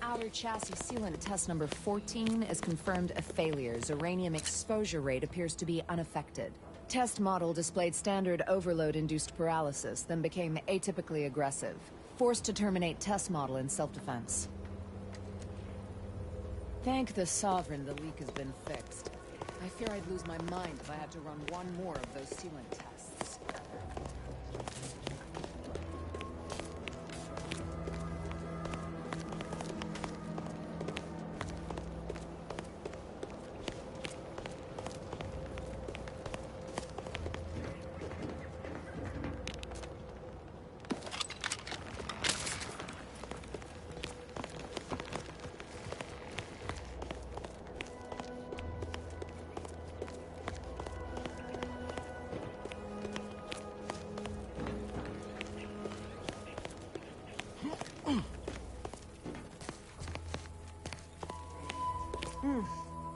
Outer chassis sealant test number 14 is confirmed a failure. Uranium exposure rate appears to be unaffected. Test model displayed standard overload-induced paralysis, then became atypically aggressive. Forced to terminate test model in self-defense. Thank the Sovereign the leak has been fixed. I fear I'd lose my mind if I had to run one more of those sealant tests.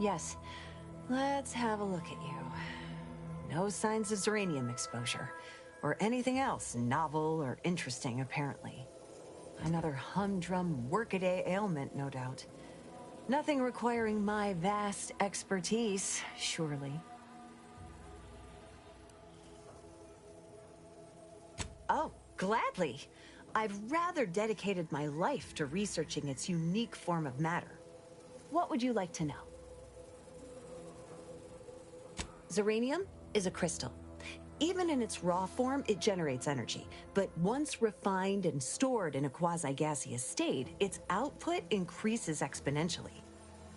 Yes. Let's have a look at you. No signs of uranium exposure, or anything else novel or interesting, apparently. Another humdrum workaday ailment, no doubt. Nothing requiring my vast expertise, surely. Oh, gladly. I've rather dedicated my life to researching its unique form of matter. What would you like to know? Uranium is a crystal. Even in its raw form, it generates energy. But once refined and stored in a quasi-gaseous state, its output increases exponentially.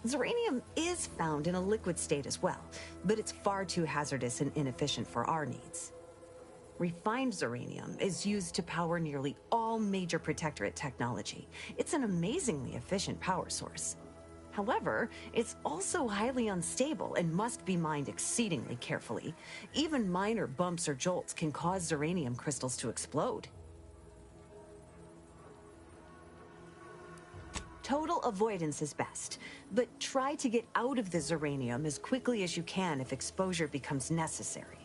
Uranium is found in a liquid state as well, but it's far too hazardous and inefficient for our needs. Refined uranium is used to power nearly all major protectorate technology. It's an amazingly efficient power source. However, it's also highly unstable and must be mined exceedingly carefully. Even minor bumps or jolts can cause uranium crystals to explode. Total avoidance is best, but try to get out of the uranium as quickly as you can if exposure becomes necessary.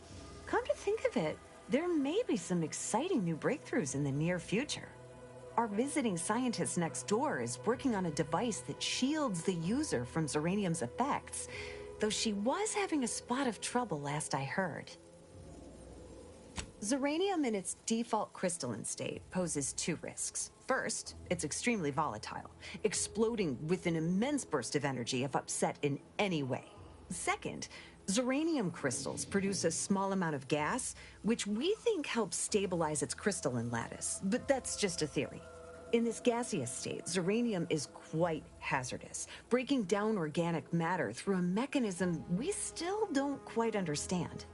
Come to think of it, there may be some exciting new breakthroughs in the near future. Our visiting scientist next door is working on a device that shields the user from uranium's effects, though she was having a spot of trouble last I heard. Uranium in its default crystalline state poses two risks. First, it's extremely volatile, exploding with an immense burst of energy if upset in any way. Second, uranium crystals produce a small amount of gas, which we think helps stabilize its crystalline lattice, but that's just a theory. In this gaseous state, uranium is quite hazardous, breaking down organic matter through a mechanism we still don't quite understand.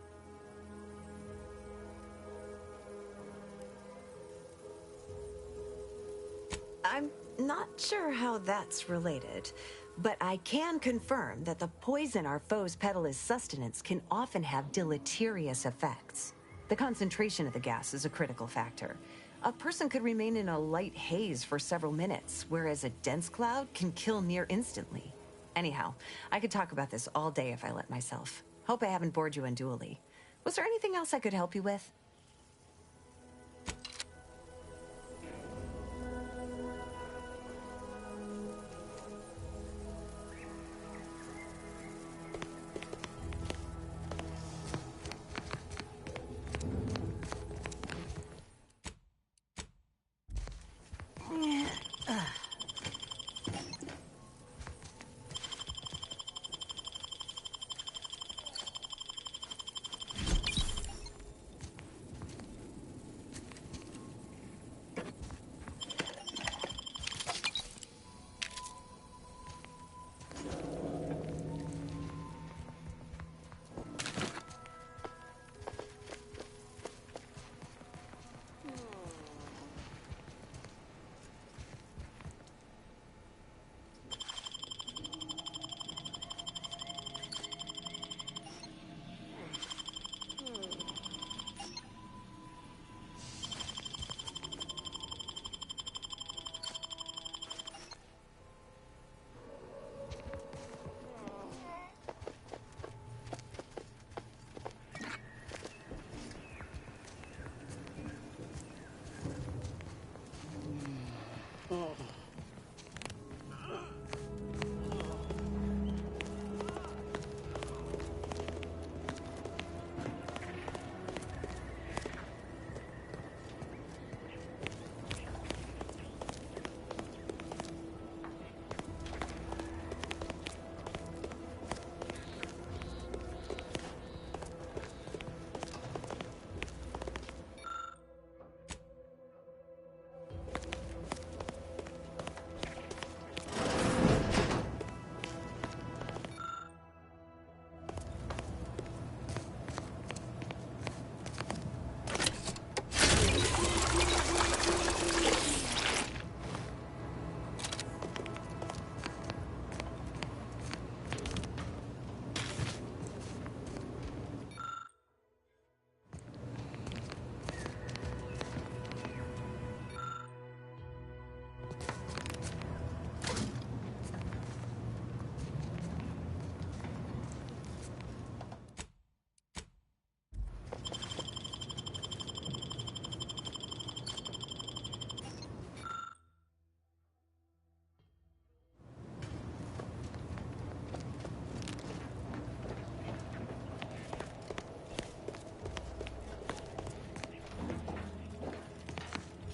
I'm not sure how that's related, but I can confirm that the poison our foes peddle as sustenance can often have deleterious effects. The concentration of the gas is a critical factor. A person could remain in a light haze for several minutes, whereas a dense cloud can kill near instantly. Anyhow, I could talk about this all day if I let myself. Hope I haven't bored you unduly. Was there anything else I could help you with?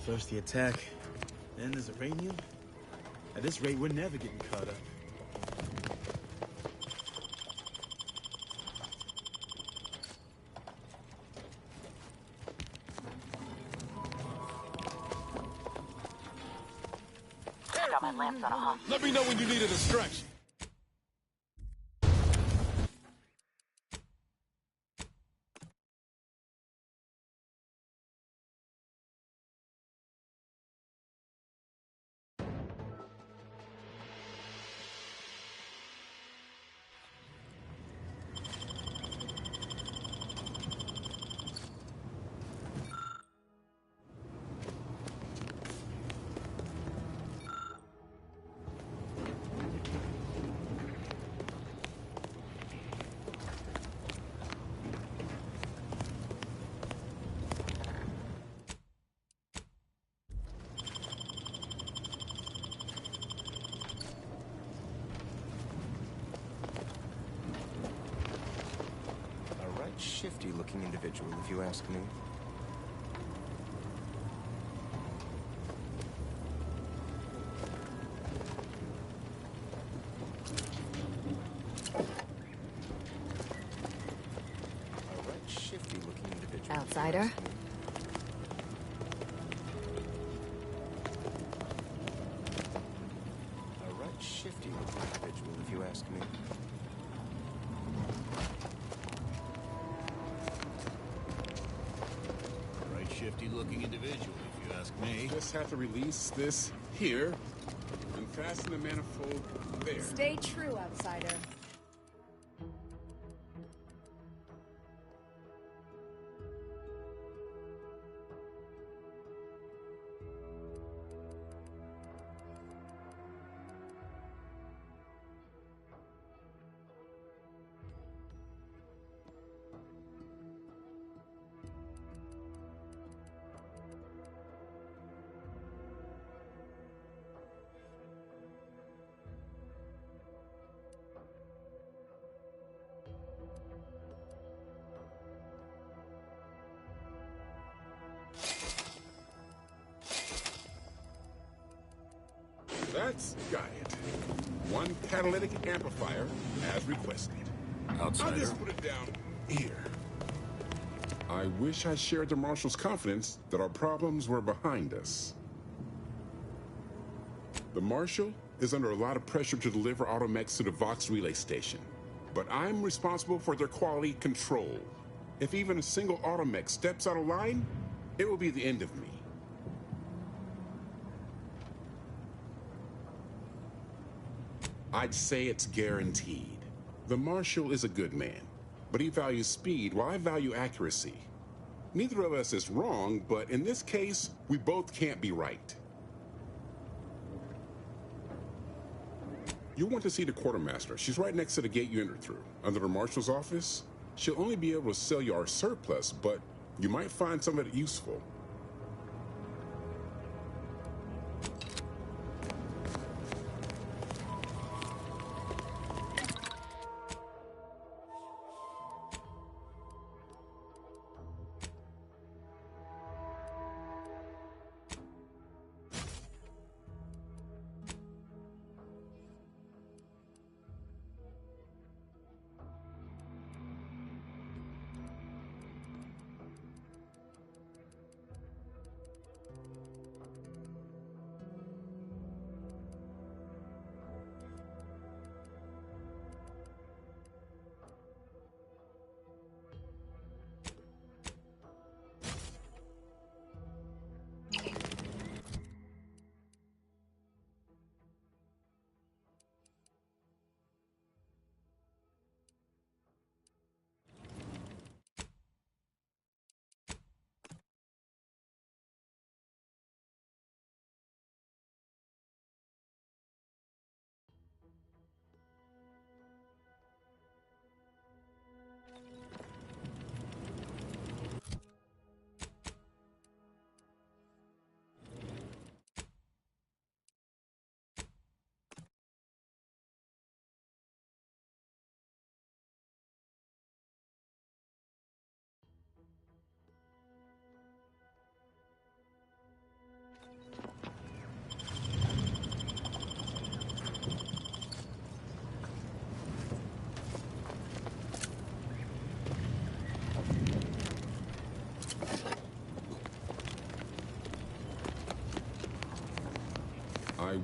First the attack, then there's uranium. At this rate, we're never getting caught up. Got my lamps on a hot. Let me know when you need a distraction. Shifty-looking individual, if you ask me. A right shifty-looking individual. Outsider? A right shifty-looking individual, if you ask me. Shifty-looking individual, if you ask me. Just have to release this here and fasten the manifold there. Stay true, outsider. That's got it. One catalytic amplifier, as requested. Outsider. I'll just put it down here. I wish I shared the Marshal's confidence that our problems were behind us. The Marshal is under a lot of pressure to deliver automechs to the Vox relay station, but I'm responsible for their quality control. If even a single automech steps out of line, it will be the end of me. I'd say it's guaranteed. The Marshal is a good man, but he values speed while I value accuracy. Neither of us is wrong, but in this case, we both can't be right. You want to see the quartermaster. She's right next to the gate you entered through. Under the Marshal's office, she'll only be able to sell you our surplus, but you might find some of it useful.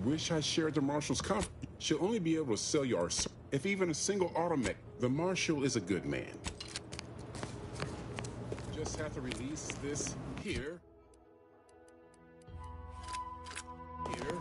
wish I shared the Marshal's confidence. She'll only be able to sell you our if even a single automech. The Marshal is a good man. Just have to release this here. Here.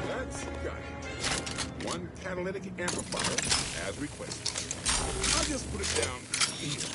That's got it. One catalytic amplifier as requested. I'll just put it down here.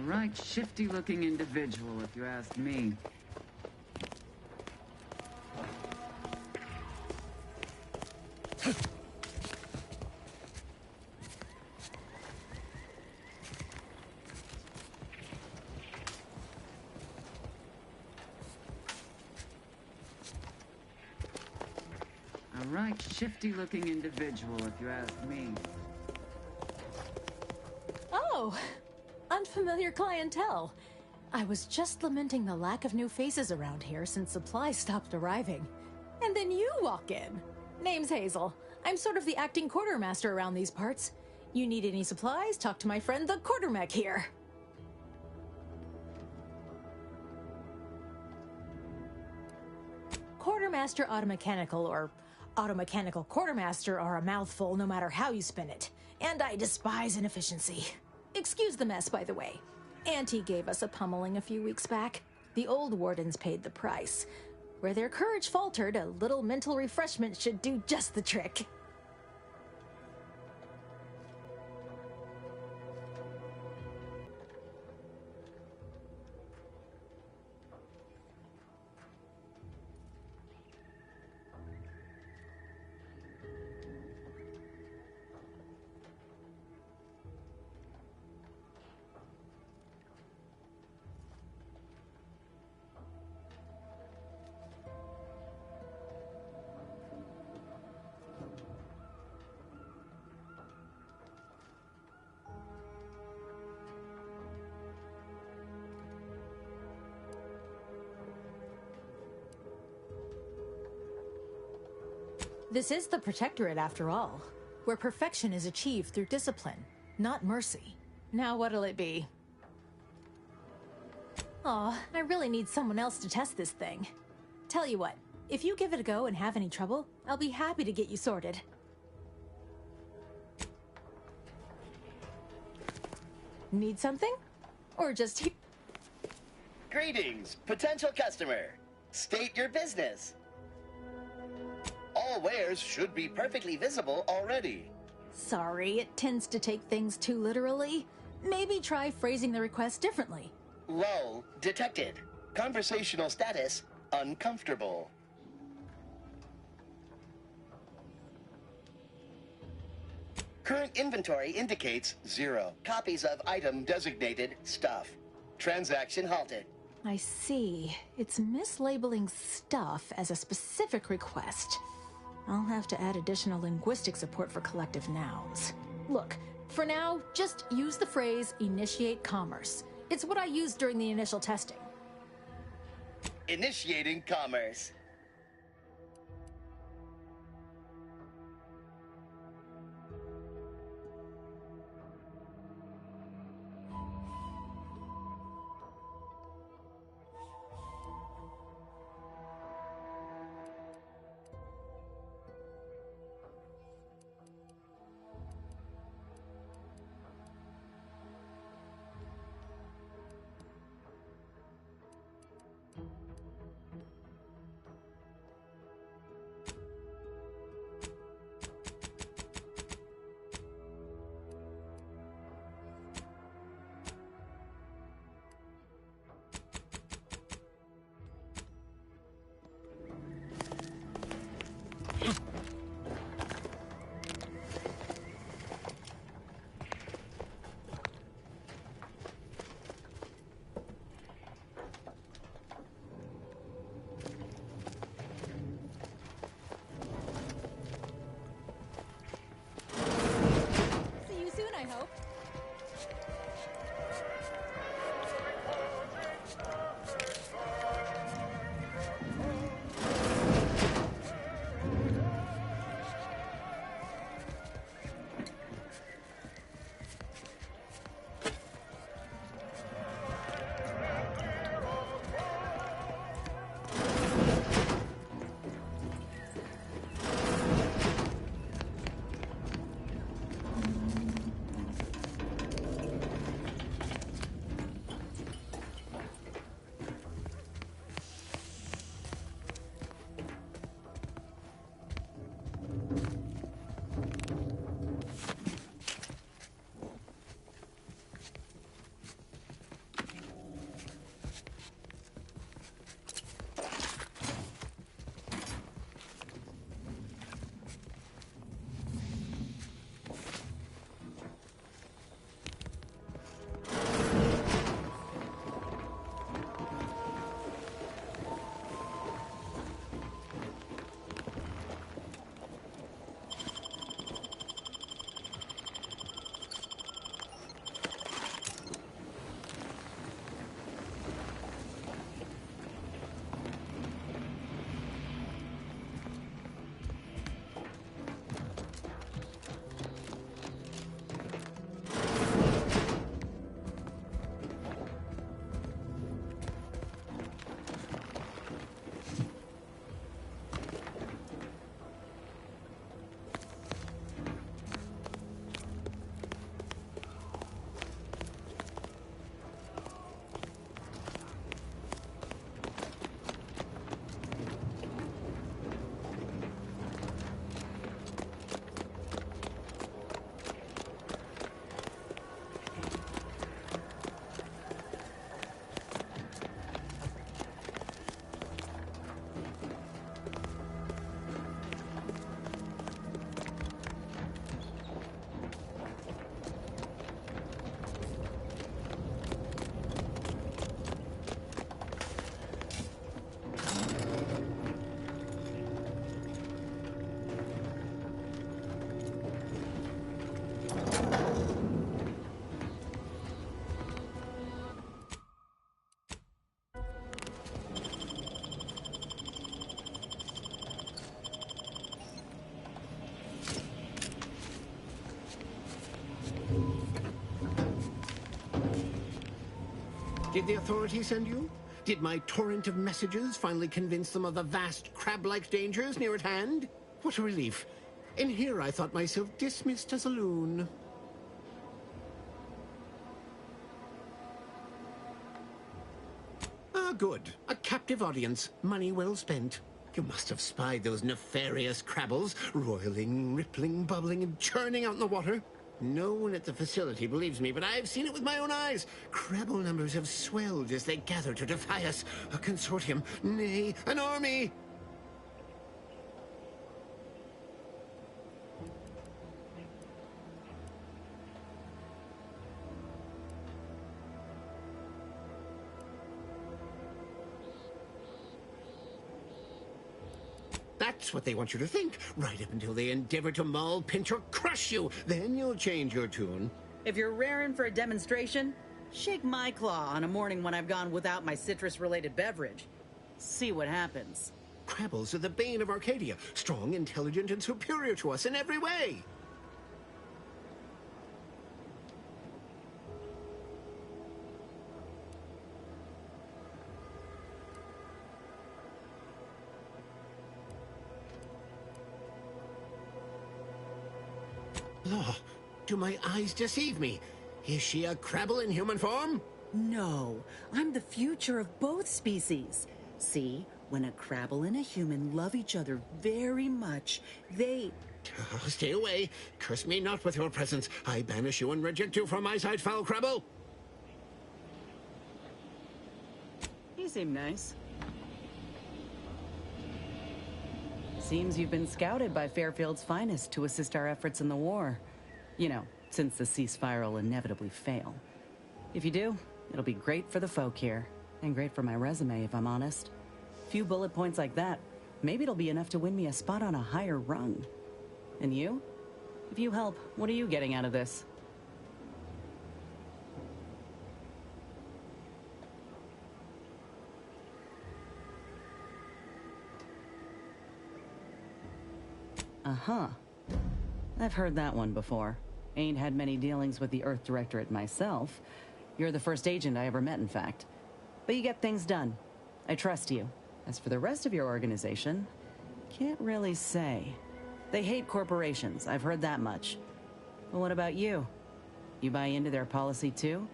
Right, shifty-looking individual, if you ask me. A right, shifty-looking individual, if you ask me. Oh, unfamiliar clientele. I was just lamenting the lack of new faces around here since supplies stopped arriving. And then you walk in. Name's Hazel. I'm sort of the acting quartermaster around these parts. You need any supplies, talk to my friend the quartermech here. Quartermaster Automechanical or Automechanical Quartermaster are a mouthful no matter how you spin it. And I despise inefficiency. Excuse the mess, by the way. Auntie gave us a pummeling a few weeks back. The old wardens paid the price. Where their courage faltered, a little mental refreshment should do just the trick. This is the Protectorate, after all, where perfection is achieved through discipline, not mercy. Now what'll it be? Aw, I really need someone else to test this thing. Tell you what, if you give it a go and have any trouble, I'll be happy to get you sorted. Need something? Or just... Greetings, potential customer. State your business. All wares should be perfectly visible already. Sorry, it tends to take things too literally. Maybe try phrasing the request differently. Lull detected. Conversational status uncomfortable. Current inventory indicates 0 copies of item designated stuff. Transaction halted. I see. It's mislabeling stuff as a specific request. I'll have to add additional linguistic support for collective nouns. Look, for now, just use the phrase initiate commerce. It's what I used during the initial testing. Initiating commerce. Did the authorities send you? Did my torrent of messages finally convince them of the vast crab-like dangers near at hand? What a relief. In here I thought myself dismissed as a loon. Ah, good. A captive audience. Money well spent. You must have spied those nefarious crabbles, roiling, rippling, bubbling, and churning out in the water. No one at the facility believes me, but I've seen it with my own eyes. Crabble numbers have swelled as they gather to defy us. A consortium, nay, an army! That's what they want you to think, right up until they endeavor to maul, pinch, or crush you. Then you'll change your tune. If you're raring for a demonstration, shake my claw on a morning when I've gone without my citrus-related beverage. See what happens. Crabbles are the bane of Arcadia. Strong, intelligent, and superior to us in every way. Law, do my eyes deceive me? Is she a crabble in human form? No, I'm the future of both species. See, when a crabble and a human love each other very much, they... Oh, stay away. Curse me not with your presence. I banish you and reject you from my sight, foul crabble. You seem nice. Seems you've been scouted by Fairfield's finest to assist our efforts in the war. You know, since the ceasefire will inevitably fail. If you do, it'll be great for the folk here. And great for my resume, if I'm honest. Few bullet points like that, maybe it'll be enough to win me a spot on a higher rung. And you? If you help, what are you getting out of this? Uh-huh. I've heard that one before. Ain't had many dealings with the Earth Directorate myself. You're the first agent I ever met, in fact. But you get things done. I trust you. As for the rest of your organization, can't really say. They hate corporations, I've heard that much. But what about you? You buy into their policy too?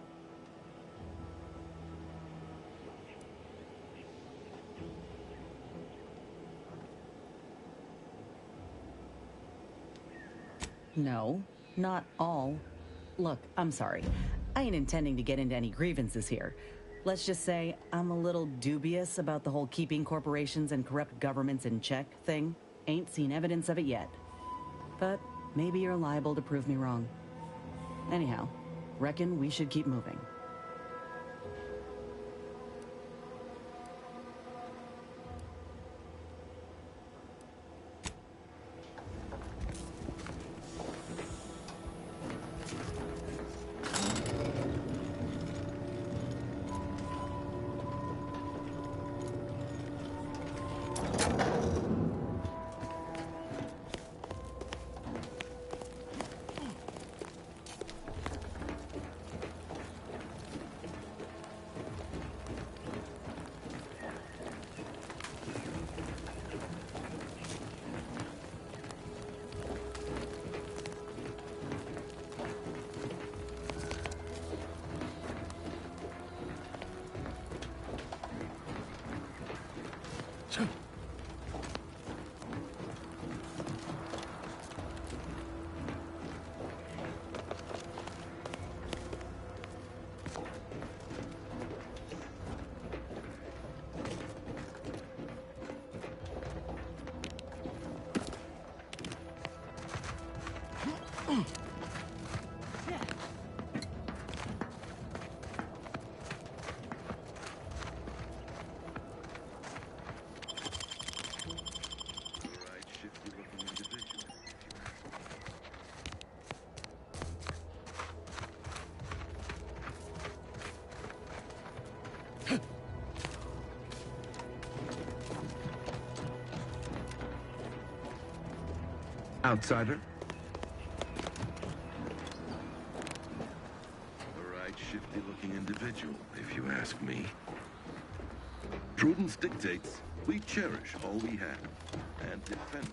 No, not all. Look, I'm sorry. I ain't intending to get into any grievances here. Let's just say I'm a little dubious about the whole keeping corporations and corrupt governments in check thing. Ain't seen evidence of it yet. But maybe you're liable to prove me wrong. Anyhow, reckon we should keep moving. Outsider? A right shifty-looking individual, if you ask. ask me. Prudence dictates we cherish all we have and defend it.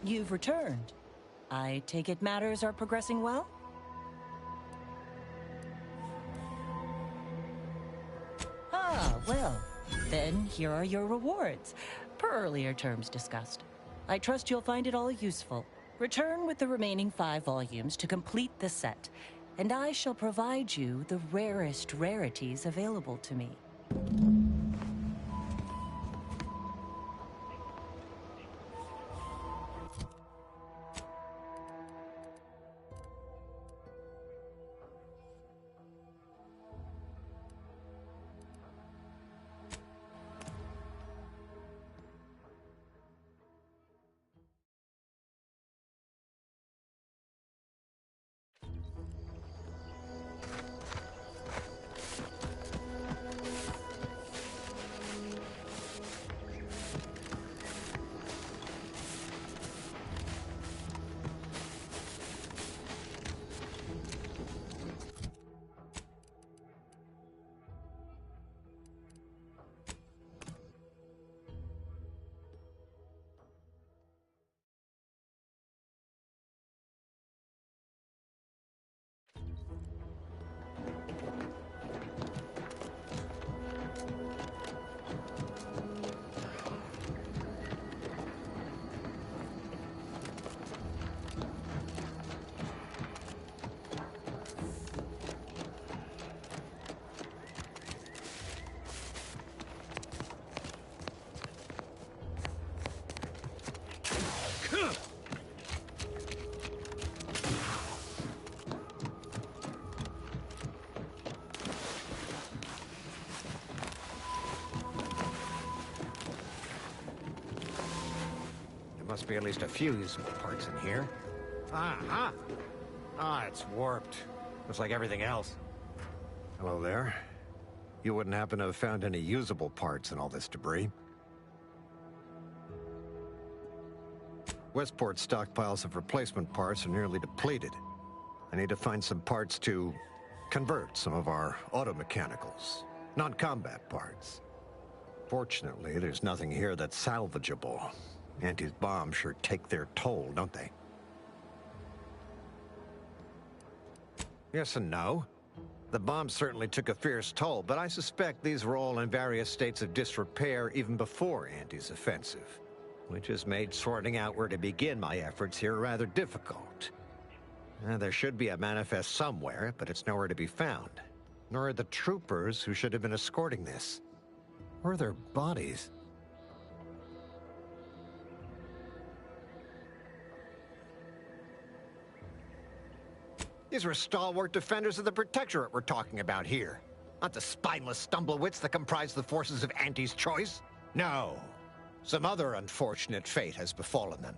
You've returned. I take it matters are progressing well? Ah, well, then here are your rewards, per earlier terms discussed. I trust you'll find it all useful. Return with the remaining 5 volumes to complete the set, and I shall provide you the rarest rarities available to me. Must be at least a few usable parts in here. Ah, it's warped. Just like everything else. Hello there. You wouldn't happen to have found any usable parts in all this debris? Westport's stockpiles of replacement parts are nearly depleted. I need to find some parts to convert some of our auto-mechanicals, non-combat parts. Fortunately, there's nothing here that's salvageable. Auntie's bombs sure take their toll, don't they? Yes and no. The bombs certainly took a fierce toll, but I suspect these were all in various states of disrepair even before Auntie's offensive, which has made sorting out where to begin my efforts here rather difficult. There should be a manifest somewhere, but it's nowhere to be found. nor the troopers who should have been escorting this, or their bodies. These were stalwart defenders of the Protectorate we're talking about here. Not the spineless stumblewits that comprise the forces of Auntie's choice. No. Some other unfortunate fate has befallen them.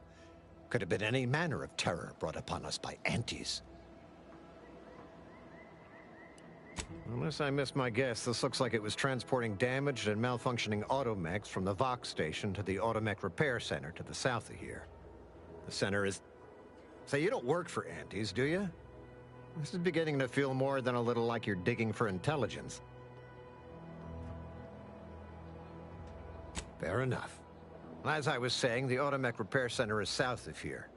Could have been any manner of terror brought upon us by Antis. Unless I missed my guess, this looks like it was transporting damaged and malfunctioning automechs from the Vox station to the Automech Repair Center to the south of here. The center is... Say, you don't work for Antis, do you? This is beginning to feel more than a little like you're digging for intelligence. Fair enough. As I was saying, the Automech Repair Center is south of here.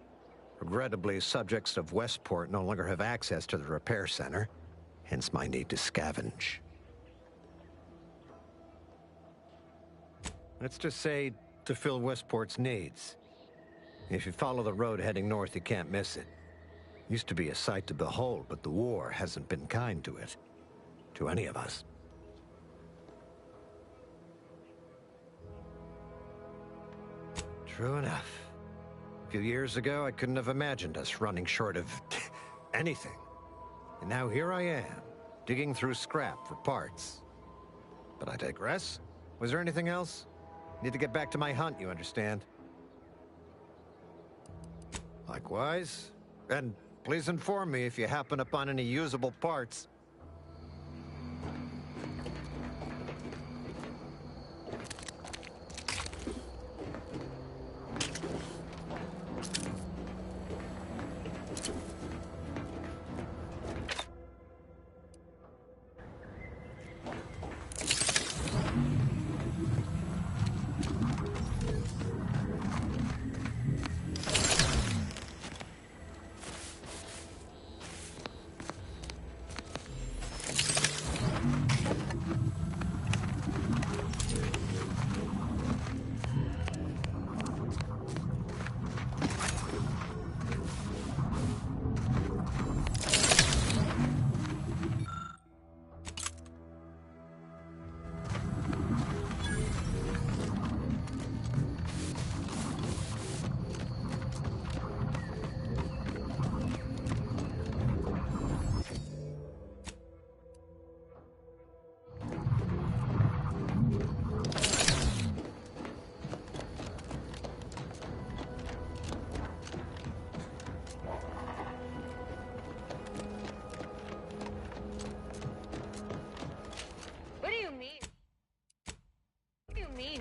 Regrettably, subjects of Westport no longer have access to the repair center, hence my need to scavenge. Let's just say to fill Westport's needs. If you follow the road heading north, you can't miss it. Used to be a sight to behold, but the war hasn't been kind to it. To any of us. True enough. A few years ago, I couldn't have imagined us running short of anything. And now here I am, digging through scrap for parts. But I digress. Was there anything else? Need to get back to my hunt, you understand? Likewise. And please inform me if you happen upon any usable parts.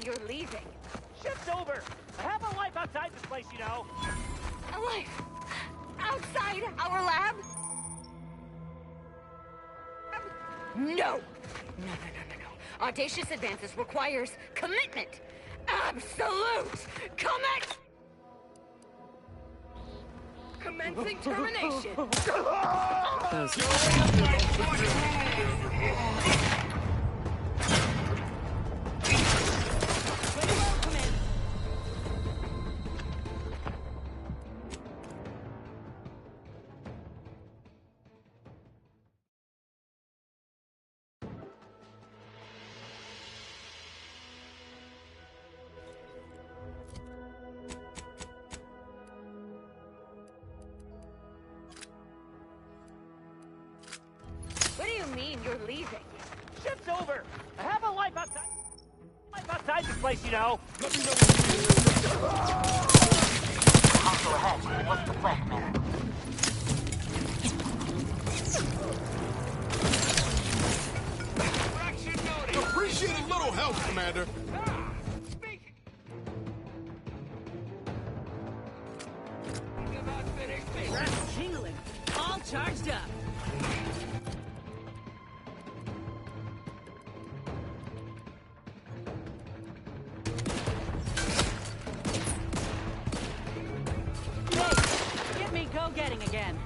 You're leaving. Shift's over. I have a life outside this place, you know. A life? Outside our lab? No! No. Audacious advances requires commitment. Absolute commencing termination. What do you mean you're leaving? Shift's over. I have a life outside. This place, you know. Let me know. Console ahead. What's the plan, Commander? Appreciate a little help, Commander. That's tingling. All charged up. Get me go-getting again.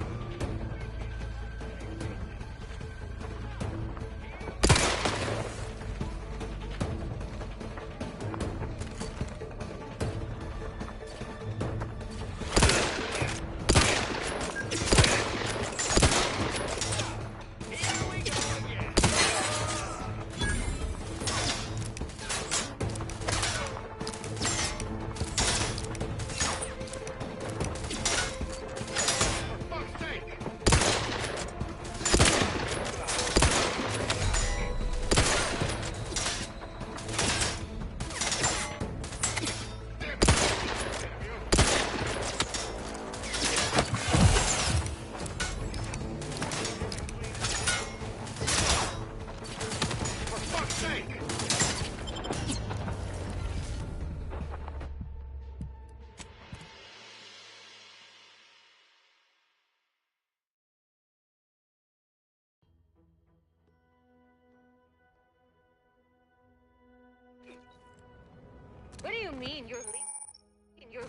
you mean you're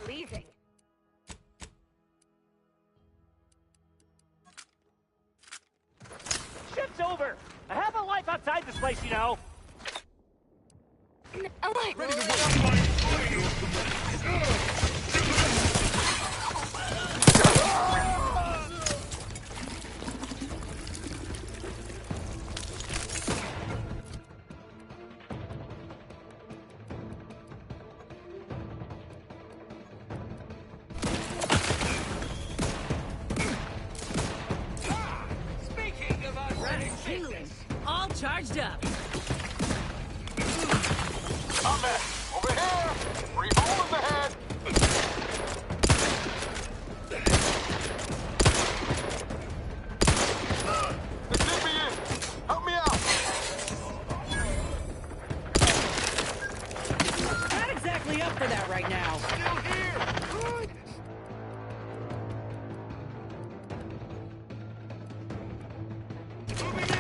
leaving? Shift's over. I have a life outside this place, you know. Alive. Ready to go. Speaking of unready, all charged up. Combat! Over here! Three holes ahead! The zippy in! Help me out! Not exactly up for that right now. Still here! Good! Moving in!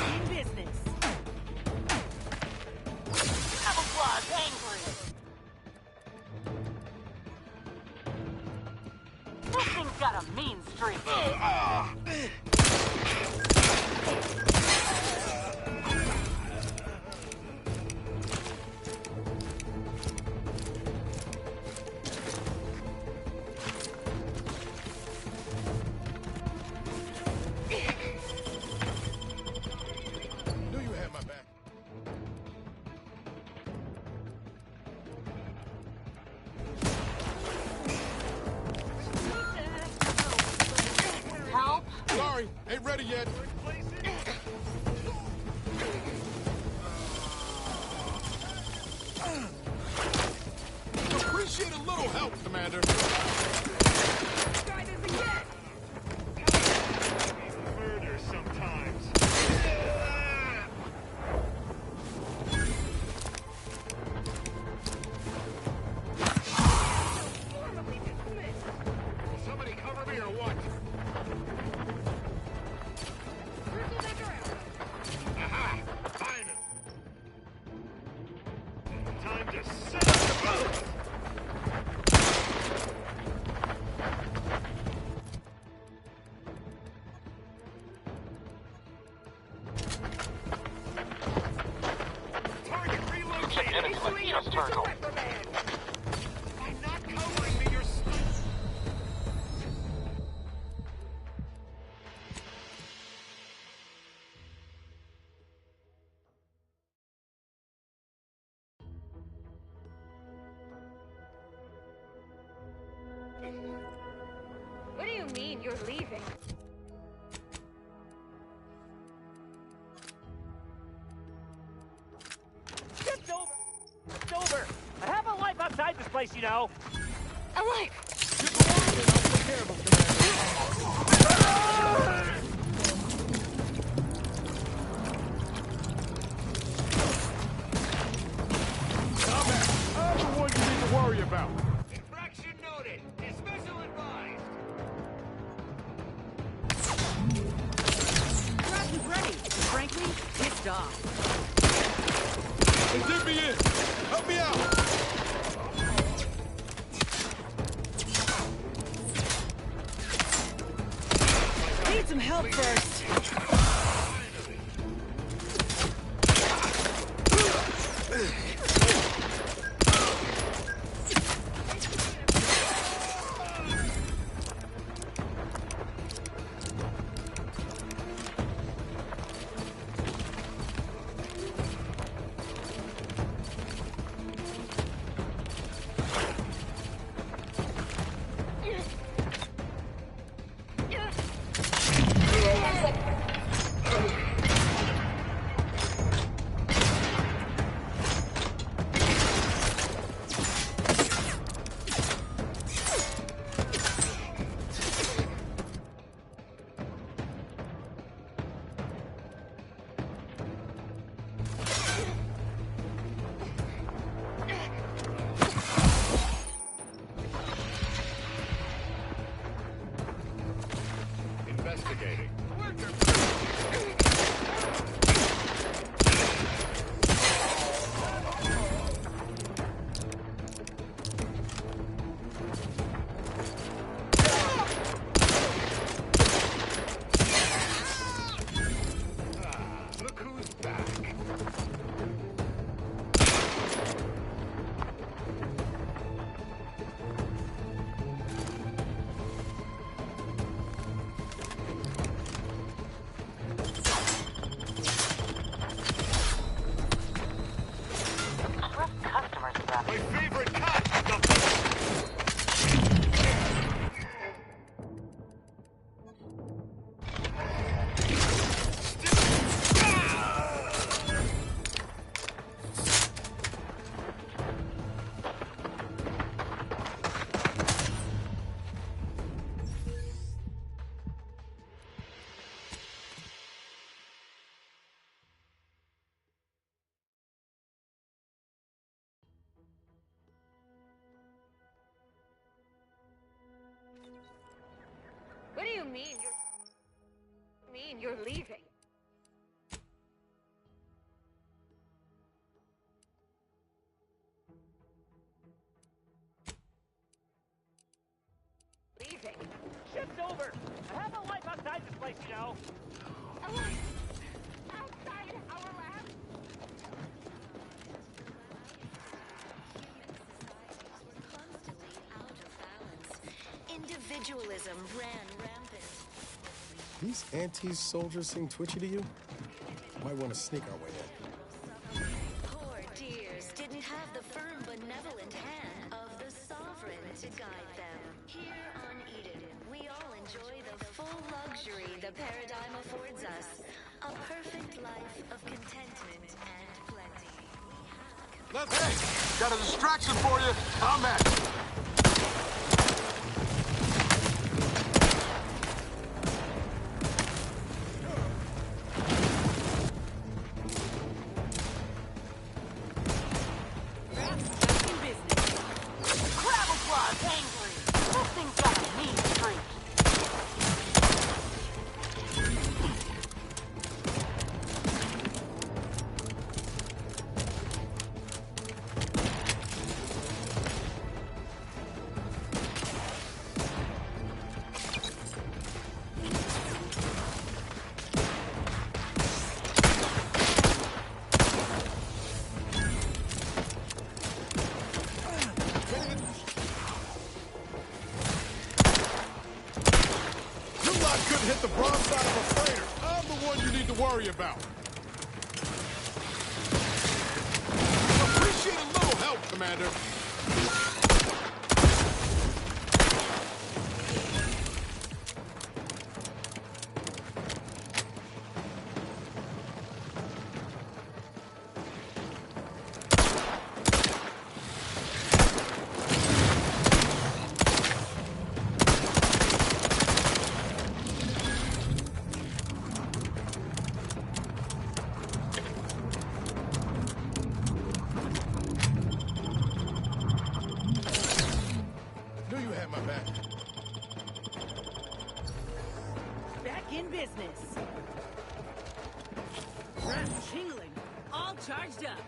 In business. Camouflage angry. This thing's got a mean streak. Knew you had my back. Help? Sorry, ain't ready yet. Appreciate a little help, Commander. Murder sometimes. Somebody cover me or what? Aha! Find him. Time to set up the boat. Target relocated. Enemy just turned on. By not covering me, you're stuck. What do you mean you're leaving? Shift's over. It's over. I have a life outside this place, you know. Alive. Combat! I'm the one you need to worry about. Infraction noted. Dismissal advised. Crash is ready. Frankly, pissed off. The zippy in! Help me out! Need some help first. My favorite cut! What do you mean you're leaving? Leaving? Shift's over. I have a life outside this place, you know. A life outside our lab? Individualism ran rampant. These anti-soldiers seem twitchy to you? Might want to sneak our way in. Poor dears didn't have the firm, benevolent hand of the sovereign to guide them. Here on Eden, we all enjoy the full luxury the paradigm affords us. A perfect life of contentment and plenty. Hey! Got a distraction for you! Combat! Hit the broadside of a freighter. I'm the one you need to worry about. Appreciate a little help, Commander. Back in business. Rats jingling, all charged up.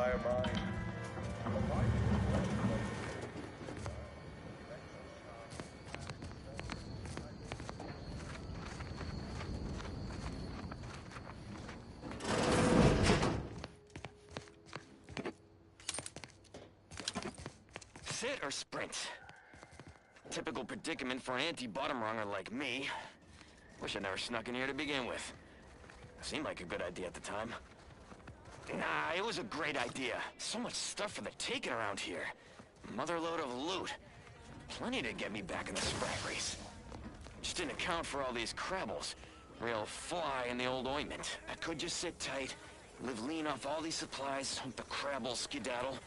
entire mine. Sit or sprint? Typical predicament for an anti-bottom runger like me. Wish I never snuck in here to begin with. Seemed like a good idea at the time. Nah, it was a great idea. So much stuff for the taking around here. Motherload of loot. Plenty to get me back in the sprint race. Just didn't account for all these crabbles. Real fly in the old ointment. I could just sit tight, live lean off all these supplies, hope the crabbles skedaddle,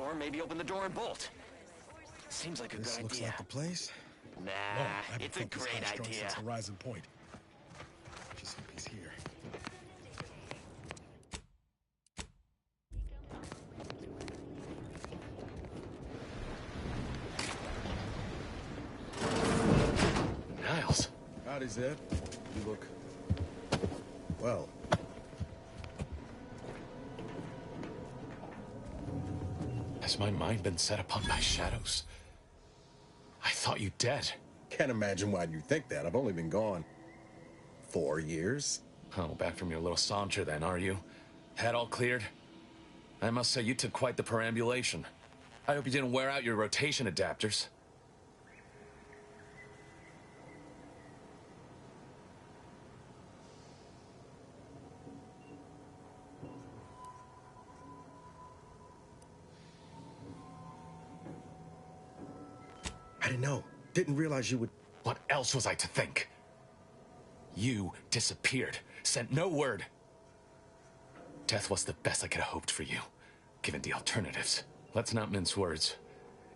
or maybe open the door and bolt. Seems like a good idea. This looks like the place. Nah, it's a great idea. Since Horizon Point. Just hope he's here. Niles. Howdy, Zed. You look... well. Has my mind been set upon by shadows? I thought you dead. Can't imagine why you think that. I've only been gone 4 years. Oh, back from your little saunter then, are you? Head all cleared? I must say you took quite the perambulation. I hope you didn't wear out your rotation adapters. I didn't know. Didn't realize you would... What else was I to think? You disappeared. Sent no word. Death was the best I could have hoped for you, given the alternatives. Let's not mince words.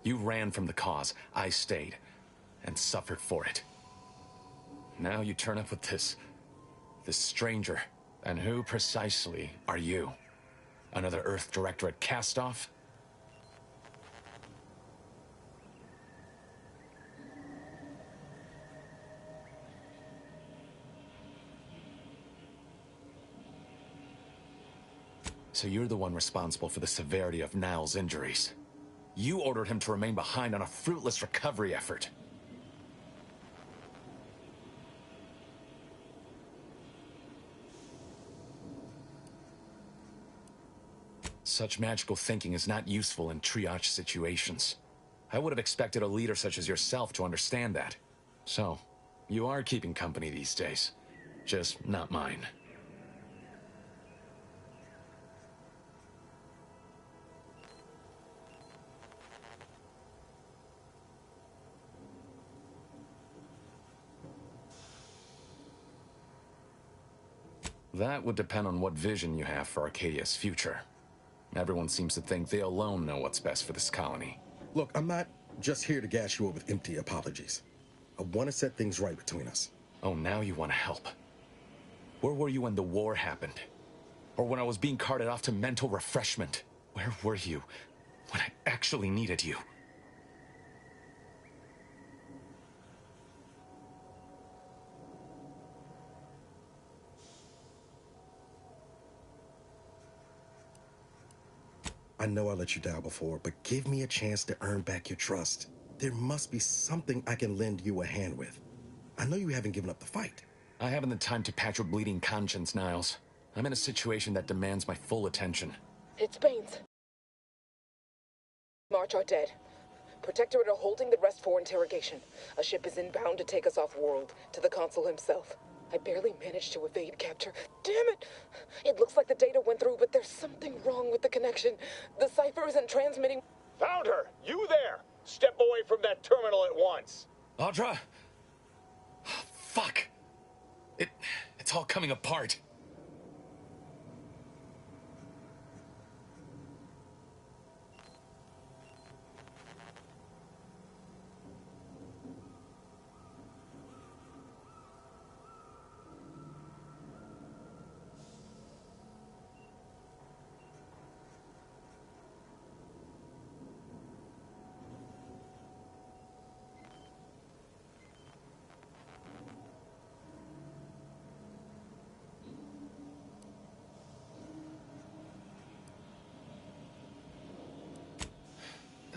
You ran from the cause. I stayed, and suffered for it. Now you turn up with this stranger. And who precisely are you? Another Earth Directorate cast-off? So you're the one responsible for the severity of Niles' injuries. You ordered him to remain behind on a fruitless recovery effort. Such magical thinking is not useful in triage situations. I would have expected a leader such as yourself to understand that. So, you are keeping company these days. Just not mine. That would depend on what vision you have for Arcadia's future. Everyone seems to think they alone know what's best for this colony. Look, I'm not just here to gas you up with empty apologies. I want to set things right between us. Oh, now you want to help. Where were you when the war happened? Or when I was being carted off to mental refreshment? Where were you when I actually needed you? I know I let you down before, but give me a chance to earn back your trust. There must be something I can lend you a hand with. I know you haven't given up the fight. I haven't the time to patch your bleeding conscience, Niles. I'm in a situation that demands my full attention. It's Baines. March are dead. Protectorate are holding the rest for interrogation. A ship is inbound to take us off-world, to the consul himself. I barely managed to evade capture. Damn it! It looks like the data went through, but there's something wrong with the connection. The cipher isn't transmitting... Found her! You there! Step away from that terminal at once! Audra! Fuck! It's all coming apart.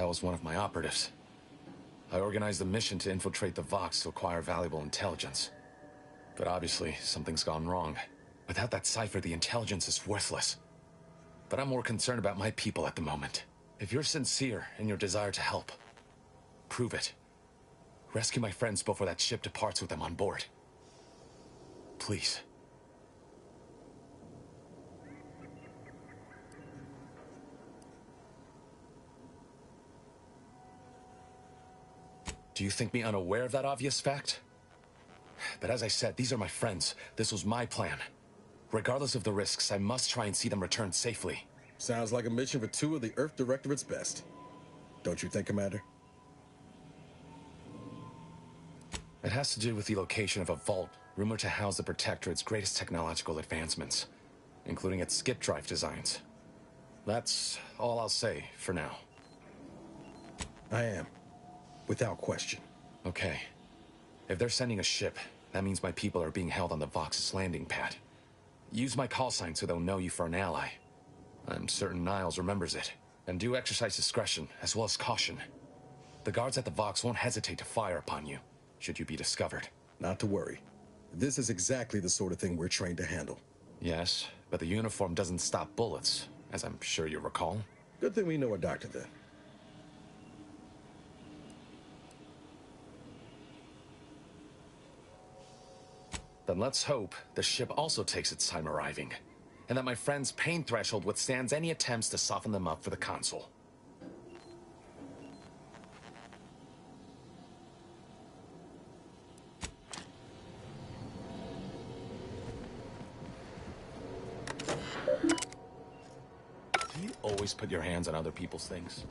was one of my operatives. I organized a mission to infiltrate the Vox to acquire valuable intelligence. But obviously, something's gone wrong. Without that cipher, the intelligence is worthless. But I'm more concerned about my people at the moment. If you're sincere in your desire to help, prove it. Rescue my friends before that ship departs with them on board. Please. Do you think me unaware of that obvious fact? But as I said, these are my friends. This was my plan. Regardless of the risks, I must try and see them return safely. Sounds like a mission for two of the Earth Directorate's best. Don't you think, Commander? It has to do with the location of a vault rumored to house the Protectorate's greatest technological advancements, including its skip drive designs. That's all I'll say for now. I am. Without question. Okay. If they're sending a ship, that means my people are being held on the Vox's landing pad. Use my call sign so they'll know you for an ally. I'm certain Niles remembers it. And do exercise discretion, as well as caution. The guards at the Vox won't hesitate to fire upon you, should you be discovered. Not to worry. This is exactly the sort of thing we're trained to handle. Yes, but the uniform doesn't stop bullets, as I'm sure you recall. Good thing we know a doctor then. Then let's hope the ship also takes its time arriving, and that my friend's pain threshold withstands any attempts to soften them up for the Consul. Do you always put your hands on other people's things?